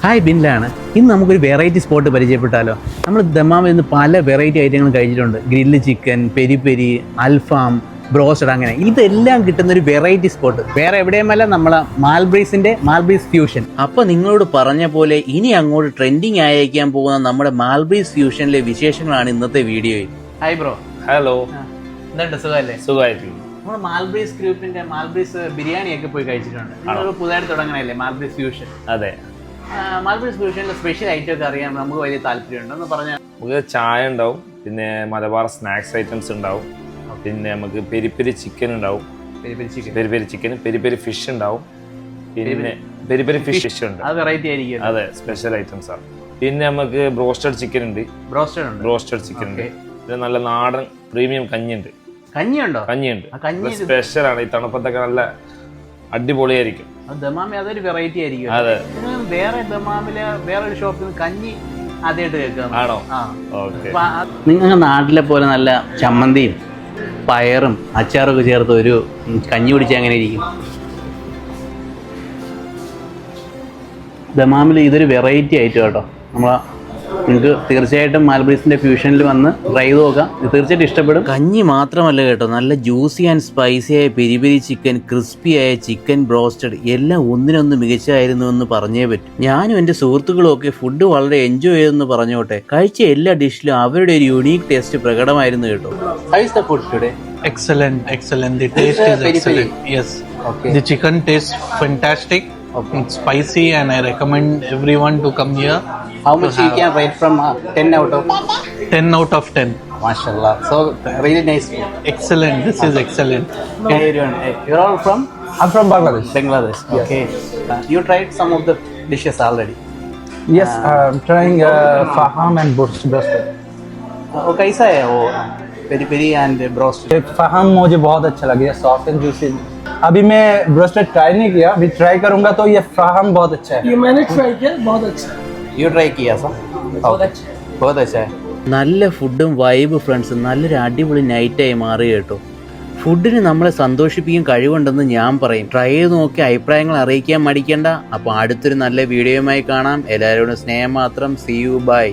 Hi ബിൻലാണ്. ഇന്ന് നമുക്കൊരു variety spot പരിചയപ്പെട്ടാലോ. നമ്മൾ ദമാമിൽ നിന്ന് പല വെറൈറ്റി ഐറ്റങ്ങൾ കഴിച്ചിട്ടുണ്ട്. ഗ്രില്ല് ചിക്കൻ, പെരി പെരി, അൽഫാം, ബ്രോസ്റ്റഡ്, അങ്ങനെ ഇതെല്ലാം കിട്ടുന്നൊരു വെറൈറ്റി സ്പോട്ട് വേറെ എവിടെയുമല്ല, നമ്മളെ മാൽബ്രീസ് ഫ്യൂഷൻ. അപ്പോൾ നിങ്ങളോട് പറഞ്ഞ പോലെ ഇനി അങ്ങോട്ട് ട്രെൻഡിങ് ആയിരിക്കാൻ പോകുന്ന നമ്മുടെ മാൽബ്രീസ് ഫ്യൂഷനിലെ വിശേഷങ്ങളാണ് ഇന്നത്തെ വീഡിയോയിൽ. Hi bro. ഹലോ. എന്തുണ്ട്, സുഖമല്ലേ? സുഖമായിട്ടില്ല. നമ്മൾ മാൽബ്രീസ് ഗ്രൂപ്പിന്റെ മാൽബ്രീസ് ബിരിയാണിയൊക്കെ പോയി കഴിച്ചിട്ടുണ്ട്. പുതുതായിട്ട് തുടങ്ങണല്ലേ മാൽബ്രീസ് ഫ്യൂഷൻ? അതെ. മാൽബ്രീസ് ഫ്യൂഷനിലെ സ്പെഷ്യൽ ഐറ്റം ഒക്കെ അറിയാൻ നമുക്ക് വലിയ താല്പര്യമുണ്ട്. എന്ന് പറഞ്ഞാൽ നമുക്ക് ചായ ഉണ്ടാവും, പിന്നെ മലബാർ സ്നാക്സ് ഐറ്റംസ് ഉണ്ടാവും, പിന്നെ നമുക്ക് പെരി പെരി ചിക്കൻ ഉണ്ടാവും, പെരി ചിക്കൻ, പെരി ഫിഷ് ഉണ്ടാവും, പിന്നെ പെരി ഫിഷ് ഉണ്ട്. അത് വെറൈറ്റി ആയിരിക്കും. അതെ, സ്പെഷ്യൽ ഐറ്റംസ് ആണ്. പിന്നെ നമുക്ക് ബ്രോസ്റ്റഡ് ചിക്കൻ ഉണ്ട്. ബ്രോസ്റ്റഡ് ചിക്കൻ ഉണ്ട്. പിന്നെ നല്ല നാടൻ പ്രീമിയം കഞ്ഞിയുണ്ട്. കഞ്ഞിയുണ്ട്. സ്പെഷ്യൽ ആണ്. ഈ തണുപ്പത്തൊക്കെ നല്ല അടിപൊളിയായിരിക്കും. ദമാമി അതൊരു വെറൈറ്റി ആയിരിക്കും. അതെ. വേറെ ദമാമിലെ വേറൊരു ഷോപ്പിൽ നിന്ന് കഞ്ഞി ആദ്യമായിട്ട് കേൾക്കാം. ആണോ? നിങ്ങളുടെ നാട്ടിലെ പോലെ നല്ല ചമ്മന്തിയും പയറും അച്ചാറൊക്കെ ചേർത്ത് ഒരു കഞ്ഞി കുടിച്ചാൽ എങ്ങനെ ഇരിക്കും? ദമാമിൽ ഇതൊരു വെറൈറ്റി ആയിട്ട് കേട്ടോ. നിങ്ങൾക്ക് തീർച്ചയായിട്ടും മാൽബ്രീസിന്റെ ഫ്യൂഷനിൽ വന്ന് ട്രൈ ചെയ്ത് നോക്കാം. തീർച്ചയായിട്ടും ഇഷ്ടപ്പെടും. കഞ്ഞി മാത്രമല്ല കേട്ടോ, നല്ല ജ്യൂസി ആൻഡ് സ്പൈസി ആയ പെരി പെരി ചിക്കൻ, ക്രിസ്പി ആയ ചിക്കൻ ബ്രോസ്റ്റഡ് എല്ലാം ഒന്നിനൊന്ന് മികച്ചായിരുന്നു എന്ന് പറഞ്ഞേ പറ്റും. ഞാനും എൻ്റെ സുഹൃത്തുക്കളും ഒക്കെ ഫുഡ് വളരെ എൻജോയ് ചെയ്തെന്ന് പറഞ്ഞോട്ടെ. കഴിച്ച എല്ലാ ഡിഷിലും അവരുടെ ഒരു യുണീക്ക് ടേസ്റ്റ് പ്രകടമായിരുന്നു കേട്ടോ. How is the food today? Excellent. The taste is excellent. Yes. Okay. The chicken tastes fantastic. Okay. It's spicy and I recommend everyone to come here. How much you can rate from 10 out of 10 out of 10. MashaAllah. So really nice food. Excellent. This is excellent. Okay, everyone. You're all from? I'm from Bangladesh. Bangladesh. Okay. You tried some of the dishes already. Yes, I'm trying faham and broasted. वो कैसा है वो peri peri and Bronsted? फहाम मुझे बहुत अच्छा लगा, soft and juicy. अभी मैं ब्रोस्टेड ट्राई नहीं किया, अभी ट्राई करूंगा. तो ये फहाम बहुत अच्छा है. ये मैंने ट्राई किया, बहुत अच्छा है. You try किया सा? बहुत अच्छा है. बहुत अच्छा है. നല്ല ഫുഡും വൈബ് ഫ്രണ്ട്സും നല്ലൊരു അടിപൊളി നൈറ്റായി മാറി കേട്ടോ. ഫുഡിന് നമ്മളെ സന്തോഷിപ്പിക്കാൻ കഴിവുണ്ടെന്ന് ഞാൻ പറയും. ട്രൈ ചെയ്ത് നോക്കി അഭിപ്രായങ്ങൾ അറിയിക്കാൻ മടിക്കണ്ട. അപ്പോൾ അടുത്തൊരു നല്ല വീഡിയോയുമായി കാണാം. എല്ലാവരോടും സ്നേഹം മാത്രം. See you, bye.